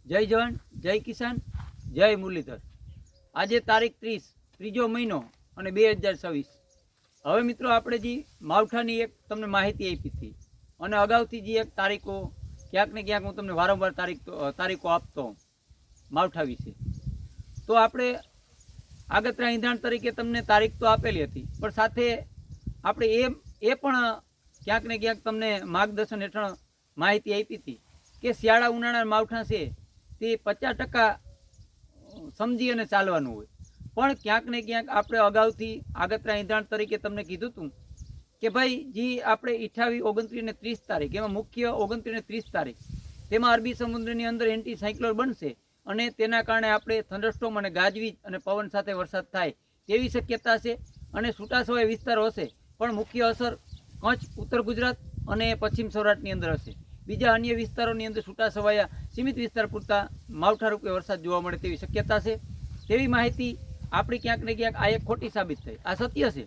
જય જવાન, જય કિસાન, જય મુરલીધર। આજે તારીખ 30 ત્રીજો મહિનો અને 2026। હવે મિત્રો આપણે જે માવઠાની એક તમને માહિતી આપી હતી અને અગાઉથી જે એક તારીખો ક્યાંક ને ક્યાંક હું તમને વારંવાર તારીખો આપતો માવઠા વિશે। તો આપણે આગતરા ઈંધણ તરીકે તમને તારીખ તો આપેલી હતી, પણ સાથે આપણે એ પણ ક્યાંક ને ક્યાંક તમને માર્ગદર્શન હેઠળ માહિતી આપી હતી કે શિયાળા ઉનાળા માવઠા છે તે 50% સમજી અને ચાલવાનું હોય। પણ ક્યાંક ને ક્યાંક આપણે અગાઉથી આગતરા ઈંધણ તરીકે તમને કીધું હતું કે ભાઈ જે આપણે 28, 29 ને 30 તારીખ, એમાં મુખ્ય 29 ને 30 તારીખ તેમાં અરબી સમુદ્રની અંદર એન્ટી સાયક્લોન બનશે અને તેના કારણે આપણે થંડરસ્ટોર્મ અને ગાજવીજ અને પવન સાથે વરસાદ થાય તેવી શક્યતા છે અને છૂટાછવાયા વિસ્તારો હશે, પણ મુખ્ય અસર કચ્છ, ઉત્તર ગુજરાત અને પશ્ચિમ સૌરાષ્ટ્રની અંદર હશે। બીજા અન્ય વિસ્તારોની અંદર છૂટાછવાયા સીમિત વિસ્તાર પૂરતા માવઠા રૂપે વરસાદ જોવા મળે તેવી શક્યતા છે। તેવી માહિતી આપણી ક્યાંક ને ક્યાંક આ એક ખોટી સાબિત થઈ, આ સત્ય છે।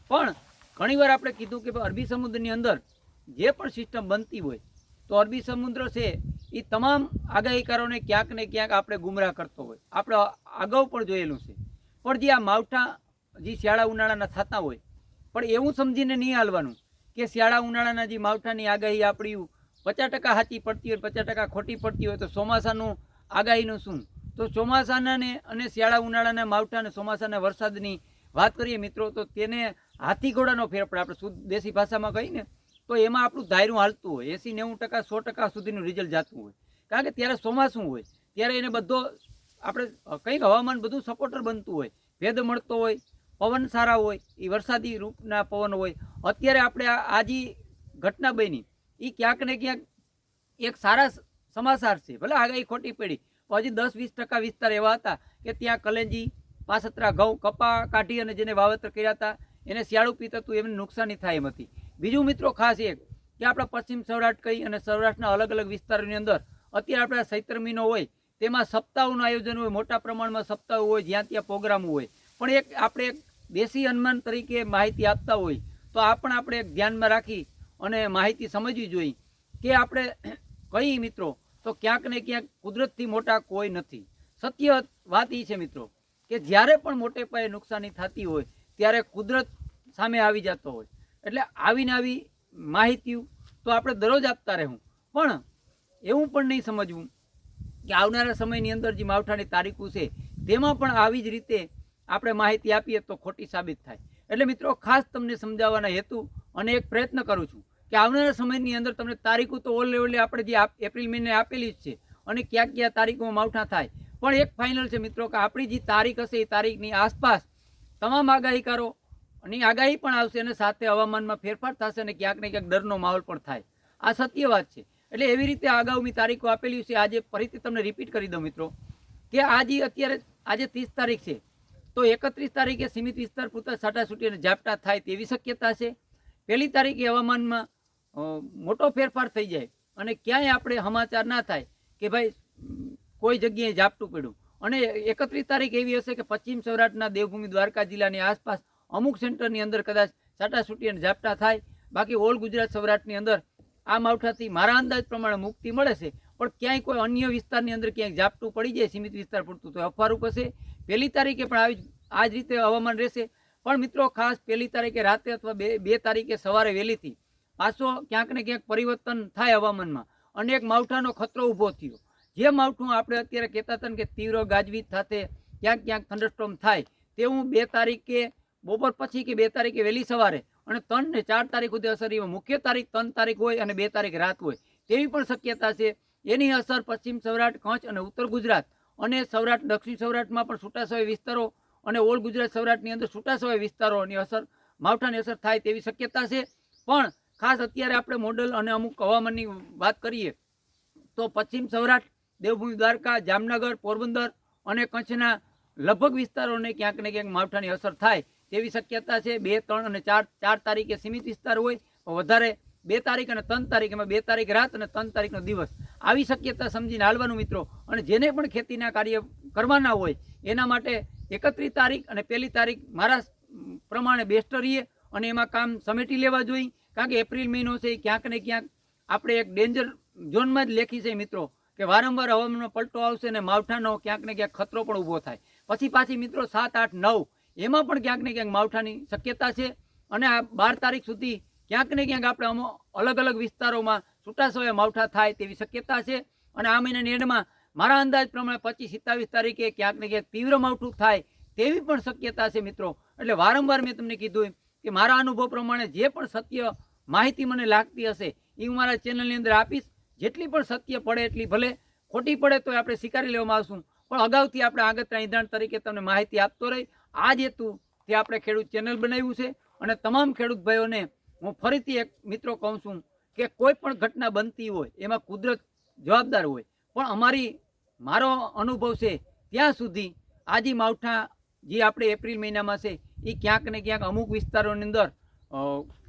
પણ ઘણીવાર આપણે કીધું કે અરબી સમુદ્રની અંદર જે પણ સિસ્ટમ બનતી હોય તો અરબી સમુદ્ર છે એ તમામ આગાહીકારોને ક્યાંક ને ક્યાંક આપણે ગુમરાહ કરતો હોય, આપણે અગાઉ પણ જોયેલું છે। પણ જે આ માવઠા જે શિયાળા ઉનાળાના થતા હોય, પણ એવું સમજીને નહીં હાલવાનું કે શિયાળા ઉનાળાના જે માવઠાની આગાહી આપણી 50% સાચી પડતી હોય, 50% ખોટી પડતી હોય, તો ચોમાસાનું આગાહીનું શું? તો ચોમાસાના અને શિયાળા ઉનાળાના માવઠા અને ચોમાસાના વરસાદની વાત કરીએ મિત્રો, તો તેને હાથી ઘોડાનો ફેર પડે। આપણે શુદ્ધ દેશી ભાષામાં કહીને તો એમાં આપણું ધાર્યું હાલતું હોય, 80-90%, 100% સુધીનું રિઝલ્ટ જતું હોય, કારણ કે ત્યારે ચોમાસું હોય, ત્યારે એને બધો આપણે કંઈક હવામાન બધું સપોર્ટર બનતું હોય, ભેદ મળતો હોય, પવન સારા હોય, એ વરસાદી રૂપના પવન હોય। અત્યારે આપણે આ જે ઘટના બની એ ક્યાંક ને ક્યાંક એક સારા સમાચાર છે, ભલે આગાહી ખોટી પડી, પણ હજી 10-20% વિસ્તાર એવા હતા કે ત્યાં કલેજી, પાસતરા, ઘઉં, કપા કાઢી અને જેને વાવેતર કર્યા હતા એને શિયાળું પીત હતું, એમને નુકસાની થાય એમ હતી। બીજું મિત્રો ખાસ એક કે આપણા પશ્ચિમ સૌરાષ્ટ્ર કહી અને સૌરાષ્ટ્રના અલગ અલગ વિસ્તારોની અંદર અત્યારે આપણે ચૈત્ર મહિનો હોય તેમાં સપ્તાહોનું આયોજન હોય, મોટા પ્રમાણમાં સપ્તાહ હોય, જ્યાં ત્યાં પ્રોગ્રામો હોય, પણ એક આપણે એક દેશી અનુમાન તરીકે માહિતી આપતા હોય તો આ પણ આપણે એક ધ્યાનમાં રાખી અને માહિતી સમજવી જોઈએ કે આપણે કઈ મિત્રો તો ક્યાંક ને ક્યાંક કુદરતથી મોટા કોઈ નથી। સત્ય વાત એ છે મિત્રો કે જ્યારે પણ મોટે પાયે નુકસાની થતી હોય ત્યારે કુદરત સામે આવી જતો હોય, એટલે આવીને આવી માહિતી તો આપણે દરરોજ આપતા રહેવું, પણ એવું પણ નહીં સમજવું કે આવનારા સમયની અંદર જે માવઠાની તારીખો છે તેમાં પણ આવી જ રીતે આપણે માહિતી આપીએ તો ખોટી સાબિત થાય। એટલે મિત્રો ખાસ તમને સમજાવવાના હેતુ અને એક પ્રયત્ન કરું છું કે આવનારા સમયની અંદર તમને તારીખો તો ઓલે આપણે જે એપ્રિલ મહિને આપેલી જ છે અને ક્યાં ક્યાં તારીખોમાં માવઠા થાય, પણ એક ફાઇનલ છે મિત્રો કે આપણી જે તારીખ હશે એ તારીખની આસપાસ તમામ આગાહીકારો ની આગાહી પણ આવશે અને સાથે હવામાનમાં ફેરફાર થશે અને ક્યાંક ને ક્યાંક ડરનો માહોલ પણ થાય। આ સત્ય વાત છે। એટલે એવી રીતે અગાઉની તારીખો આપેલી છે, આજે ફરીથી તમને રિપીટ કરી દઉં મિત્રો કે અત્યારે આજે 30 તારીખ છે, તો 31 તારીખે સીમિત વિસ્તાર પૂરતા છાંટાછૂટી અને ઝાપટા થાય તેવી શક્યતા છે। 1 તારીખે હવામાનમાં મોટો ફેરફાર થઈ જાય અને ક્યાંય આપણે સમાચાર ના થાય કે ભાઈ કોઈ જગ્યાએ ઝાપટું પડ્યું, અને 31 તારીખ એવી હશે કે પશ્ચિમ સૌરાષ્ટ્રના દેવભૂમિ દ્વારકા જિલ્લાની આસપાસ અમુક સેન્ટરની અંદર કદાચ છાંટાછૂટી અને ઝાપટા થાય, બાકી ઓલ ગુજરાત સૌરાષ્ટ્રની અંદર આ માવઠાથી મારા અંદાજ પ્રમાણે મુક્તિ મળે છે। પણ ક્યાંય કોઈ અન્ય વિસ્તારની અંદર ક્યાંક ઝાપટું પડી જાય સીમિત વિસ્તાર પૂરતું તો અફવારૂપ હશે। 1 તારીખે પણ આ જ રીતે હવામાન રહેશે, પણ મિત્રો ખાસ 1 તારીખે રાતે અથવા 2 તારીખે સવારે વહેલીથી પાછો ક્યાંક ને ક્યાંક પરિવર્તન થાય હવામાનમાં અને એક માવઠાનો ખતરો ઊભો થયો। જે માવઠું આપણે અત્યારે કહેતા હતા કે તીવ્ર ગાજવીજ સાથે ક્યાંક ક્યાંક થંડરસ્ટોર્મ થાય તેવું 2 તારીખે બપોર પછી કે 2 તારીખે વહેલી સવારે અને 3 ને 4 તારીખ સુધી અસર, એમાં મુખ્ય તારીખ 3 તારીખ હોય અને 2 તારીખ રાત હોય તેવી પણ શક્યતા છે। એની અસર પશ્ચિમ સૌરાષ્ટ્ર, કચ્છ અને ઉત્તર ગુજરાત અને સૌરાષ્ટ્ર, દક્ષિણ સૌરાષ્ટ્રમાં પણ છૂટાછવાયા વિસ્તારો અને ઓલ ગુજરાત સૌરાષ્ટ્રની અંદર છૂટાછવાયા વિસ્તારોની અસર, માવઠાની અસર થાય તેવી શક્યતા છે। પણ ખાસ અત્યારે આપણે મોડલ અને અમુક હવામાનની વાત કરીએ તો પશ્ચિમ સૌરાષ્ટ્ર, દેવભૂમિ દ્વારકા, જામનગર, પોરબંદર અને કચ્છના લગભગ વિસ્તારોને ક્યાંક ને ક્યાંક માવઠાની અસર થાય તેવી શક્યતા છે। 2, 3 અને 4 તારીખે સીમિત વિસ્તાર હોય, વધારે 2 તારીખ અને 3 તારીખ, એમાં 2 તારીખ રાત અને 3 તારીખનો દિવસ, આવી શક્યતા સમજીને હાલવાનું મિત્રો। અને જેને પણ ખેતીના કાર્ય કરવાના હોય એના માટે 31 તારીખ અને 1 તારીખ મારા પ્રમાણે બેસ્ટ રહીએ અને એમાં કામ સમેટી લેવા જોઈએ, કારણ કે એપ્રિલ મહિનો છે ક્યાંક ને ક્યાંક આપણે એક ડેન્જર ઝોનમાં જ લેખી છે મિત્રો કે વારંવાર હવામાનમાં પલટો આવશે ને માવઠાનો ક્યાંક ને ક્યાંક ખતરો પણ ઊભો થાય. પછી પાછી મિત્રો 7, 8, 9 એમાં પણ ક્યાંક ને ક્યાંક માવઠાની શક્યતા છે. અને આ 12 તારીખ સુધી ક્યાંક ને ક્યાંક આપણે અલગ અલગ વિસ્તારોમાં છૂટાછવાયા માવઠા થાય તેવી શક્યતા છે. અને આ મહિનાની એન્ડમાં મારા અંદાજ પ્રમાણે 25, 27 તારીખે ક્યાંક ને ક્યાંક તીવ્ર માવઠું થાય તેવી પણ શક્યતા છે મિત્રો. એટલે વારંવાર મેં તમને કીધું કે મારા અનુભવ પ્રમાણે જે પણ સત્ય માહિતી મને લાગતી હશે એ હું મારા ચેનલની અંદર આપીશ. જેટલી પણ સત્ય પડે એટલી, ભલે ખોટી પડે તો આપણે સ્વીકારી લેવામાં આવશું, પણ અગાઉથી આપણે આગતના ઈંધણ તરીકે તમને માહિતી આપતો રહી. આ જ હેતુથી આપણે ખેડૂત ચેનલ બનાવ્યું છે. અને તમામ ખેડૂત ભાઈઓને હું ફરીથી એક મિત્રો કહું છું કે કોઈ પણ ઘટના બનતી હોય એમાં કુદરત જવાબદાર હોય, પણ મારો અનુભવ છે ત્યાં સુધી આજી માવઠા જે આપણે એપ્રિલ મહિનામાં છે એ ક્યાંક ને ક્યાંક અમુક વિસ્તારોની અંદર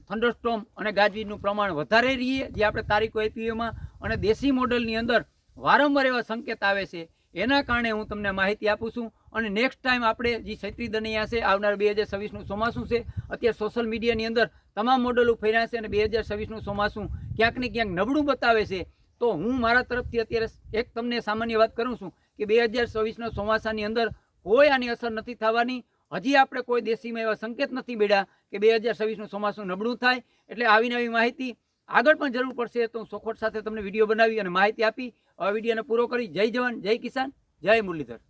થંડરસ્ટોર્મ અને ગાજવીજનું પ્રમાણ વધારે રહીએ, જે આપણે તારીખો આપી એમાં. અને દેશી મોડલની અંદર વારંવાર એવા સંકેત આવે છે. એના કારણે હું તમને માહિતી આપું છું. અને નેક્સ્ટ ટાઈમ આપણે જે છત્રી દનૈયા છે, આવનાર 2026નું ચોમાસું છે. અત્યારે સોશિયલ મીડિયાની અંદર તમામ મોડલો ફર્યા છે અને 2026નું ચોમાસું ક્યાંક ને ક્યાંક નબળું બતાવે છે. તો હું મારા તરફથી અત્યારે એક તમને સામાન્ય વાત કરું છું કે 2026ના ચોમાસાની અંદર કોઈ આની અસર નથી થવાની. હજી આપણે કોઈ દેશીમાં એવા સંકેત નથી મળ્યા કે 2026નું ચોમાસું નબળું થાય. એટલે આવી નવી માહિતી આગળ પણ જરૂર પડશે તો હું સોખોટ સાથે તમને વિડીયો બનાવી અને માહિતી આપી. હવે વિડીયોને પૂરો કરી. જય જવાન, જય કિસાન, જય મુરલીધર.